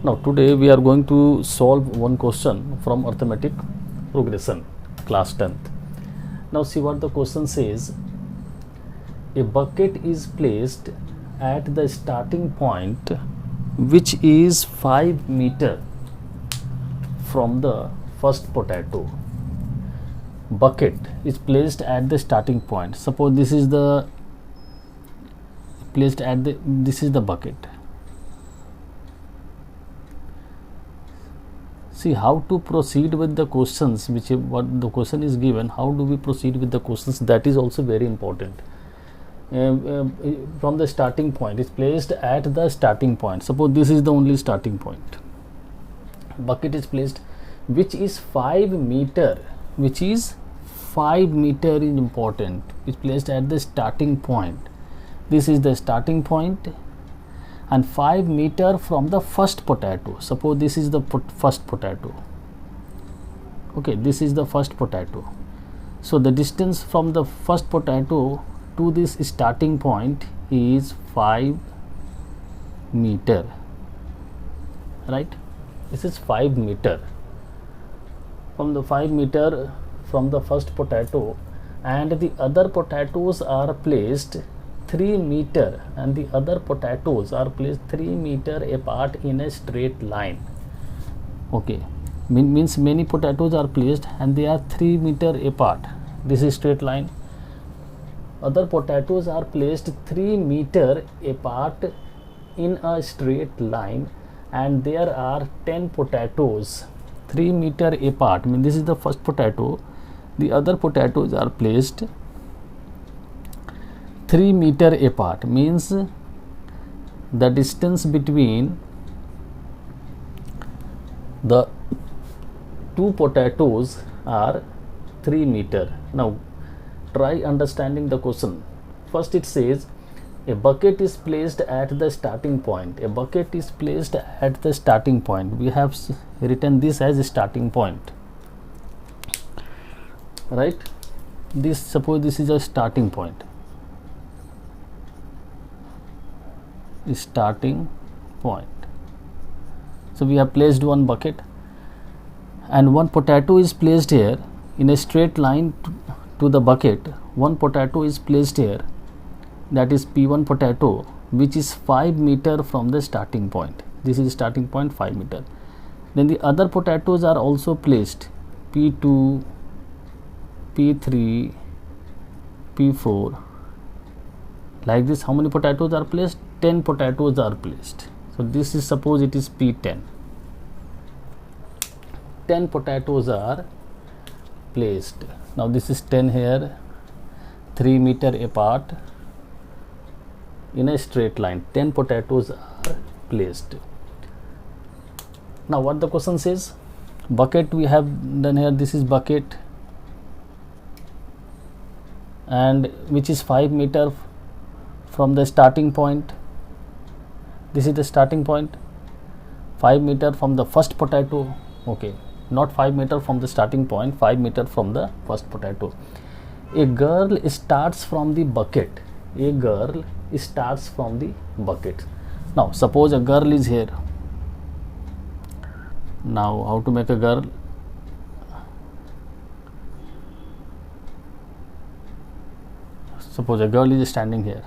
Now today we are going to solve one question from Arithmetic Progression, class 10th. Now see what the question says. A bucket is placed at the starting point which is 5 meter from the first potato. Bucket is placed at the starting point. Suppose this is the this is the bucket. See how to proceed with the questions, what the question is given, how do we proceed with the questions, that is also very important. From the starting point, is placed at the starting point. Suppose this is the only starting point. Bucket is placed which is 5 meter, which is 5 meter is important, is placed at the starting point. This is the starting point and 5 meter from the first potato. Suppose this is the first potato. Okay, this is the first potato. So the distance from the first potato to this starting point is 5 meter, right? This is 5 meter. From the 5 meter from the first potato, and the other potatoes are placed 3 meter, and the other potatoes are placed 3 meter apart in a straight line. Okay, means many potatoes are placed and they are 3 meter apart. This is straight line. Other potatoes are placed 3 meter apart in a straight line, and there are 10 potatoes 3 meter apart. This is the first potato. The other potatoes are placed 3 meter apart, means the distance between the two potatoes are 3 meter. Now try understanding the question. First it says a bucket is placed at the starting point. A bucket is placed at the starting point. We have written this as a starting point, right? This, suppose this is a starting point. Starting point. So we have placed one bucket and one potato is placed here in a straight line to the bucket. One potato is placed here, that is P1 potato, which is 5 meter from the starting point. This is starting point 5 meter. Then the other potatoes are also placed P2, P3, P4, like this. How many potatoes are placed? 10 potatoes are placed. So this is, suppose it is P10. 10 potatoes are placed. Now this is 10 here, 3 meter apart in a straight line. 10 potatoes are placed. Now what the question says, bucket we have done here. This is bucket, and which is 5 meter from the starting point. This is the starting point, 5 meter from the first potato. Okay, not 5 meter from the starting point, 5 meter from the first potato. A girl starts from the bucket. A girl starts from the bucket. Now suppose a girl is here. Now how to make a girl? Suppose a girl is standing here,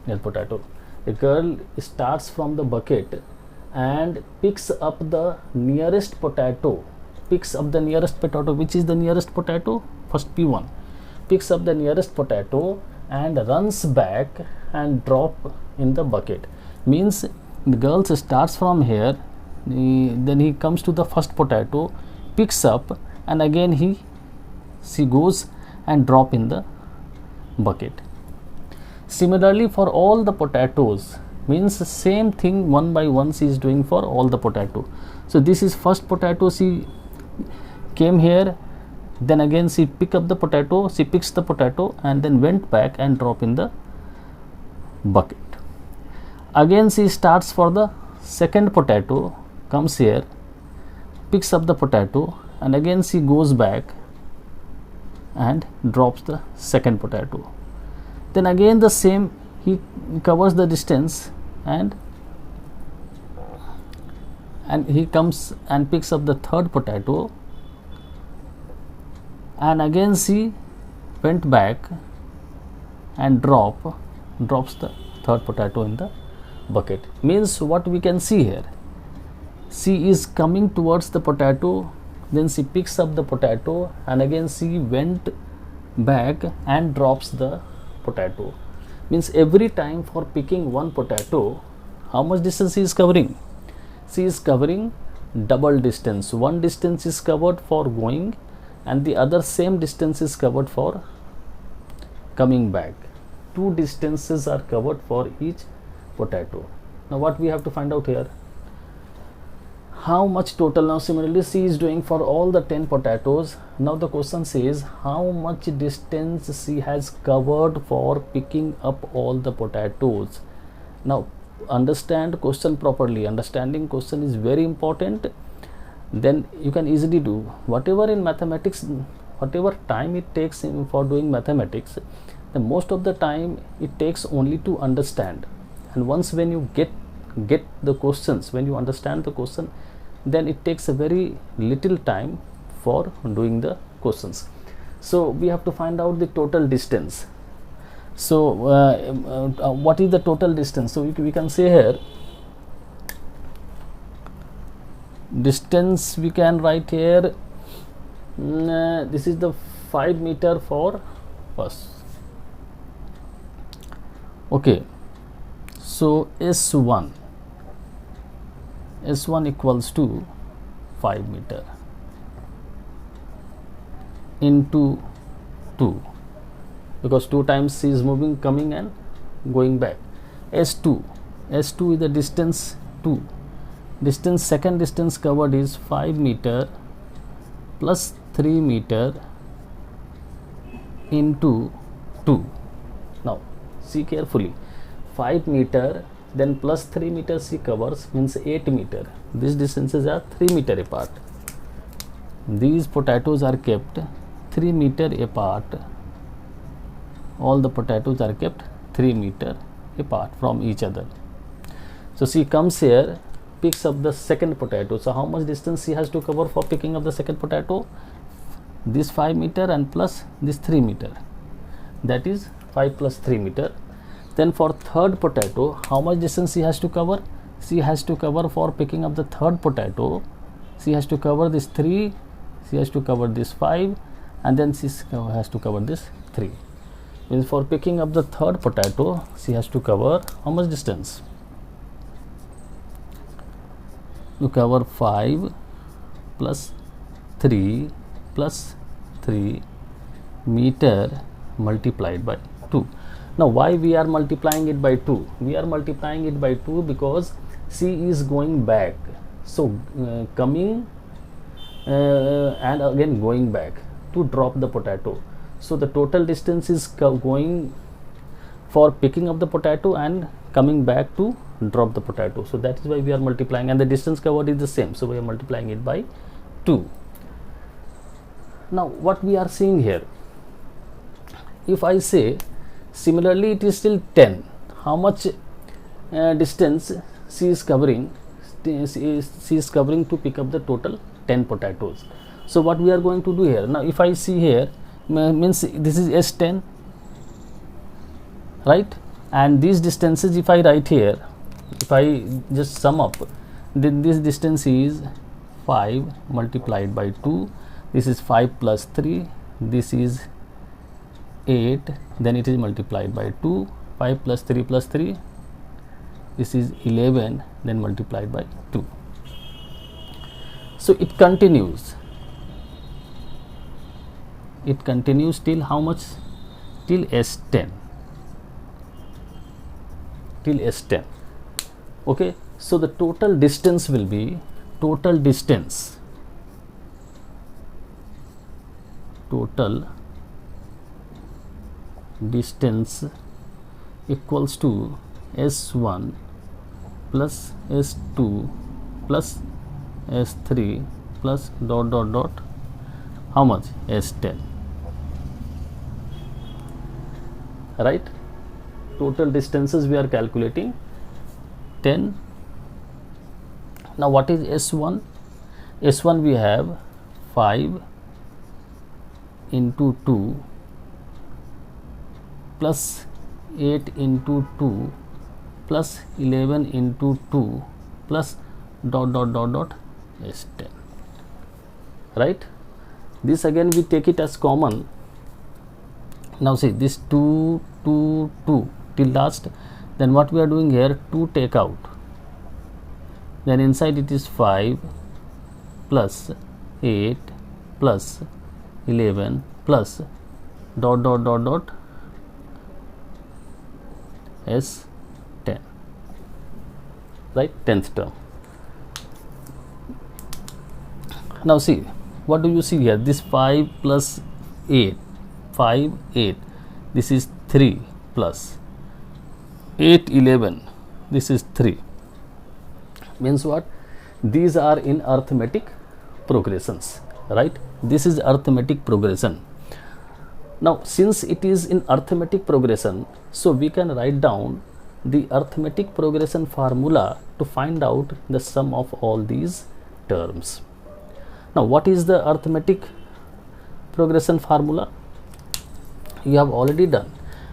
near potato. A girl starts from the bucket and picks up the nearest potato. Picks up the nearest potato. Which is the nearest potato? First P1. Picks up the nearest potato and runs back and drop in the bucket. Means the girl starts from here, then he comes to the first potato, picks up, and again she goes and drop in the bucket. Similarly for all the potatoes, means the same thing one by one she is doing for all the potato. So this is first potato, she came here, then again she pick up the potato, she picks the potato and then went back and drop in the bucket. Again she starts for the second potato, comes here, picks up the potato, and again she goes back and drops the second potato. Then again the same, he covers the distance and and he comes and picks up the third potato, and again C went back and drops the third potato in the bucket. Means what we can see here, C is coming towards the potato, then she picks up the potato, and again she went back and drops the potato. Means every time for picking one potato, how much distance she is covering? She is covering double distance. One distance is covered for going, and the other same distance is covered for coming back. Two distances are covered for each potato. Now what we have to find out here, how much total. Now similarly C is doing for all the 10 potatoes. Now the question says how much distance C has covered for picking up all the potatoes. Now understand question properly. Understanding question is very important. Then you can easily do whatever in mathematics, whatever time it takes for doing mathematics, the most of the time it takes only to understand. And once when you get the questions, when you understand the question, then it takes a very little time for doing the questions. So we have to find out the total distance. So what is the total distance? So we can say here, distance we can write here, this is the 5 meter for first. Okay, so S1 equals to 5 meter into 2, because 2 times C is moving, coming and going back. S2 is the distance 2. Distance, second distance covered is 5 meter plus 3 meter into 2. Now see carefully, 5 meter then plus 3 meters she covers, means 8 meter. These distances are 3 meter apart. These potatoes are kept 3 meter apart. All the potatoes are kept 3 meter apart from each other. So she comes here, picks up the second potato. So how much distance she has to cover for picking up the second potato? This 5 meter and plus this 3 meter, that is 5 plus 3 meter. Then for third potato, how much distance she has to cover? She has to cover for picking up the third potato, she has to cover this 3, she has to cover this 5, and then she has to cover this 3. Means for picking up the third potato, she has to cover how much distance? To cover 5 plus 3 meter multiplied by 2. Now why we are multiplying it by 2? We are multiplying it by 2 because C is going back. So coming and again going back to drop the potato. So the total distance is going for picking up the potato and coming back to drop the potato. So that is why we are multiplying, and the distance covered is the same. So we are multiplying it by 2. Now what we are seeing here, if I say similarly it is still 10, how much distance she is covering? She is covering to pick up the total 10 potatoes. So what we are going to do here, now if I see here, means this is S10, right? And these distances, if I write here, if I just sum up, then this distance is 5 multiplied by 2. This is 5 plus 3, this is 8, then it is multiplied by 2, 5 plus 3 plus 3, this is 11, then multiplied by 2. So it continues till how much? Till S10. Till S10. Okay, so the total distance will be total distance equals to S1 plus S2 plus S3 plus dot dot dot how much? S10, right? Total distances we are calculating 10. Now what is S1? S1 we have 5 into 2 plus 8 into 2 plus 11 into 2 plus dot dot dot dot S10, right? This again we take it as common. Now see this 2 2 2 till last, then what we are doing here, 2 take out, then inside it is 5 plus 8 plus 11 plus dot dot dot dot S10, right, 10th term. Now see, what do you see here? This 5 plus 8, 5 8, this is 3 plus 8 11, this is 3, means what? These are in arithmetic progressions, right? This is arithmetic progression. Now since it is in arithmetic progression, so we can write down the arithmetic progression formula to find out the sum of all these terms. Now what is the arithmetic progression formula? You have already done.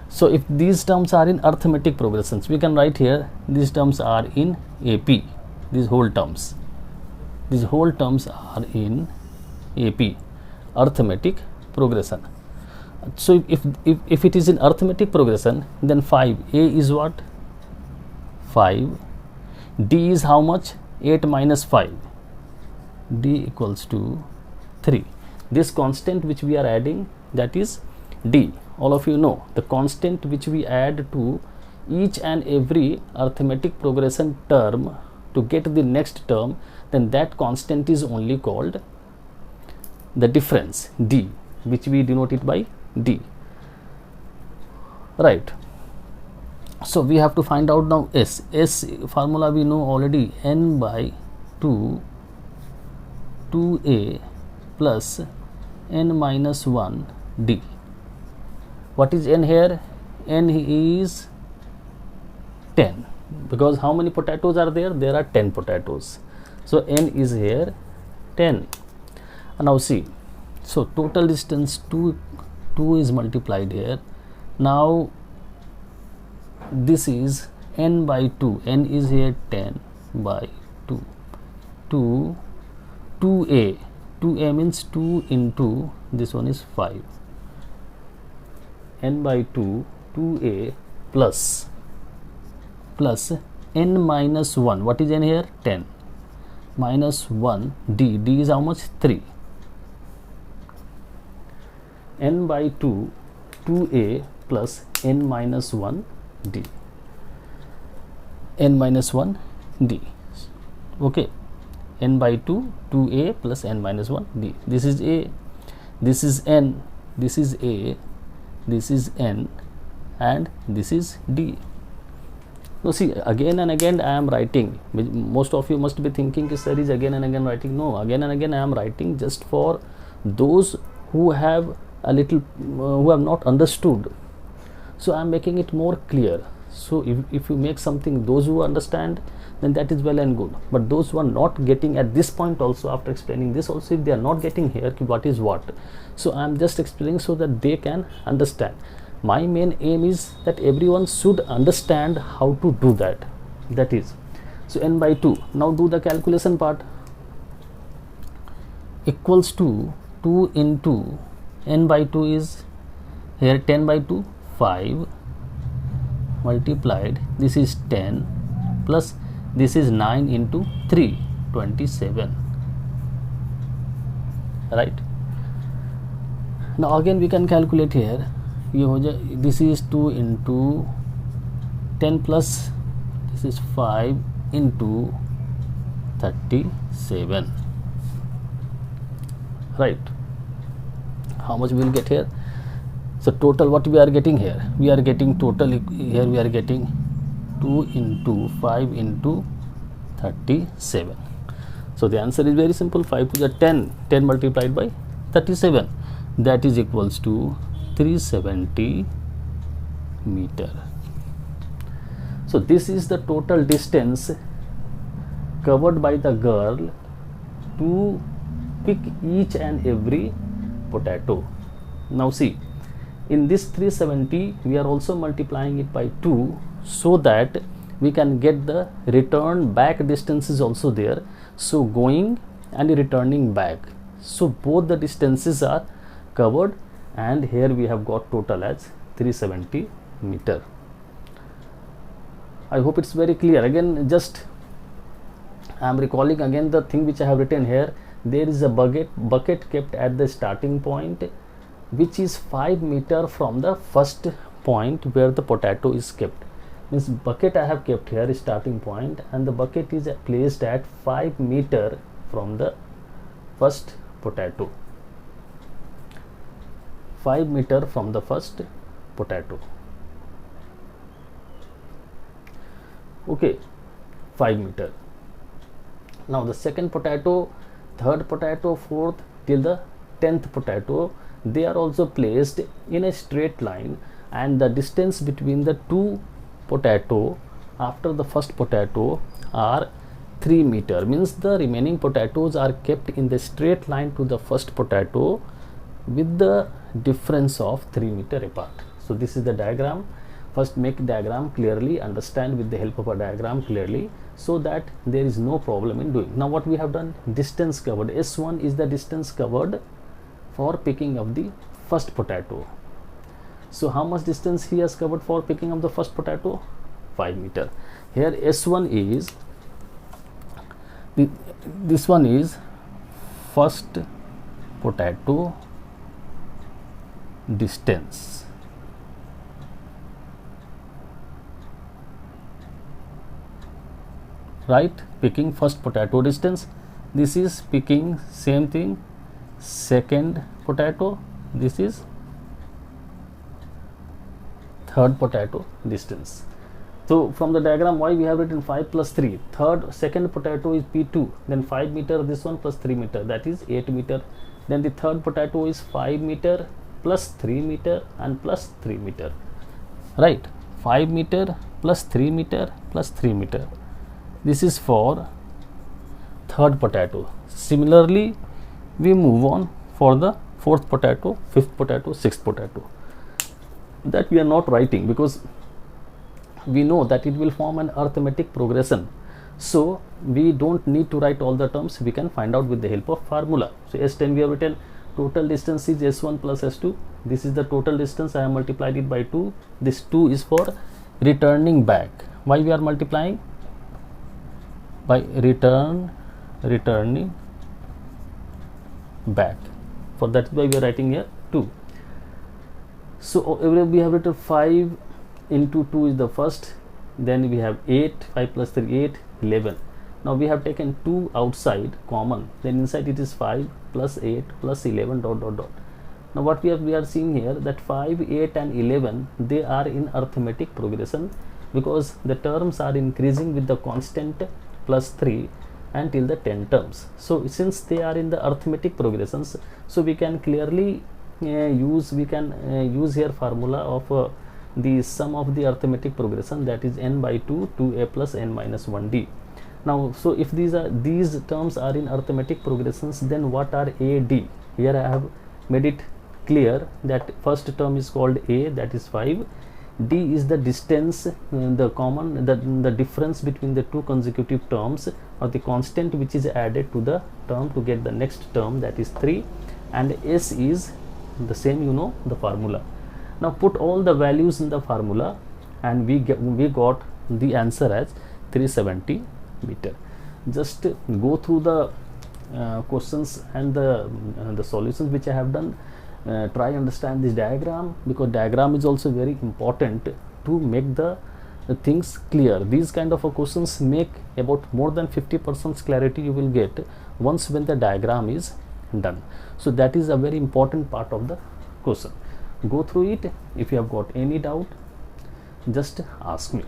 So if these terms are in arithmetic progressions, we can write here these terms are in AP, these whole terms are in AP, arithmetic progression. So if it is in arithmetic progression, then 5, A is what? 5, D is how much? 8 minus 5, D equals to 3. This constant which we are adding, that is D. All of you know the constant which we add to each and every arithmetic progression term to get the next term, then that constant is only called the difference, D, which we denote it by D, right? So we have to find out now S. S formula we know already, n by 2, 2a plus n minus 1 D. What is n here? N is 10, because how many potatoes are there? There are 10 potatoes. So n is here 10. And now see, so total distance 2 is multiplied here. Now this is n by 2, n is here 10 by 2, 2a means 2 into this one is 5, n by 2, 2a plus n minus 1, what is n here? 10 minus 1 D, D is how much? 3, n by 2, 2a plus n minus 1 D, n minus 1 D, okay, n by 2, 2a plus n minus 1 D. This is a, this is n, this is a, this is n, and this is D. Now see, again and again I am writing. Most of you must be thinking, sir is again and again writing. No, again and again I am writing just for those who have a little, who have not understood. So I am making it more clear. So if you make something, those who understand, then that is well and good. But those who are not getting at this point also, after explaining this also, if they are not getting here, what is what. So I am just explaining so that they can understand. My main aim is that everyone should understand how to do that. That is, so n by 2. Now do the calculation part. Equals to 2 into n by 2 is here 10 by 2, 5 multiplied, this is 10 plus this is 9 into 3, 27, right? Now again we can calculate here. This is 2 into 10 plus this is 5 into 37, right? How much we will get here? So total what we are getting here? We are getting total here, we are getting 2 into 5 into 37. So the answer is very simple, 5 to the 10, 10 multiplied by 37, that is equals to 370 meter. So this is the total distance covered by the girl to pick each and every potato. Now see, in this 370 we are also multiplying it by 2 so that we can get the return back distance is also there. So going and returning back, so both the distances are covered, and here we have got total as 370 meter. I hope it's very clear. Again, just I am recalling again the thing which I have written here. There is a bucket kept at the starting point, which is 5 meter from the first point where the potato is kept. Means bucket I have kept here is starting point, and the bucket is placed at 5 meter from the first potato. 5 meter from the first potato. Okay, 5 meter. Now the second potato, third potato, fourth till the 10th potato, they are also placed in a straight line, and the distance between the two potato after the first potato are 3 meter. Means the remaining potatoes are kept in the straight line to the first potato with the difference of 3 meter apart. So this is the diagram. First make diagram clearly, understand with the help of a diagram clearly, so that there is no problem in doing. Now what we have done, distance covered, S1 is the distance covered for picking up the first potato. So how much distance he has covered for picking up the first potato? 5 meter. Here S1 is, this one is first potato distance. Right, picking first potato distance. This is picking same thing second potato. This is third potato distance. So from the diagram, why we have written 5 plus 3, second potato is P2, then 5 meter, this one plus 3 meter, that is 8 meter. Then the third potato is 5 meter plus 3 meter and plus 3 meter, right? 5 meter plus 3 meter plus 3 meter. This is for third potato. Similarly, we move on for the fourth potato, fifth potato, sixth potato. That we are not writing because we know that it will form an arithmetic progression. So we don't need to write all the terms. We can find out with the help of formula. So S10 we have written total distance is S1 plus S2. This is the total distance. I have multiplied it by 2. This 2 is for returning back. Why we are multiplying? By returning back. For that why we are writing here 2. So we have written 5 into 2 is the first, then we have 8, 5 plus 3, 8, 11. Now we have taken 2 outside common, then inside it is 5 plus 8 plus 11 dot dot dot. Now what we are seeing here, that 5, 8 and 11, they are in arithmetic progression because the terms are increasing with the constant plus 3 until the 10 terms. So since they are in the arithmetic progressions, so we can clearly use here formula of the sum of the arithmetic progression, that is n by 2 2a plus n minus 1d. Now so if these terms are in arithmetic progressions, then what are a, d? Here I have made it clear that first term is called a, that is 5. D is the distance, the difference between the two consecutive terms, or the constant which is added to the term to get the next term, that is 3. And S is the same, you know the formula. Now put all the values in the formula and we got the answer as 370 meter. Just go through the questions and the solutions which I have done. Try understand this diagram, because diagram is also very important to make the things clear. These kind of questions make about more than 50% clarity you will get once when the diagram is done. So that is a very important part of the question. Go through it. If you have got any doubt, just ask me.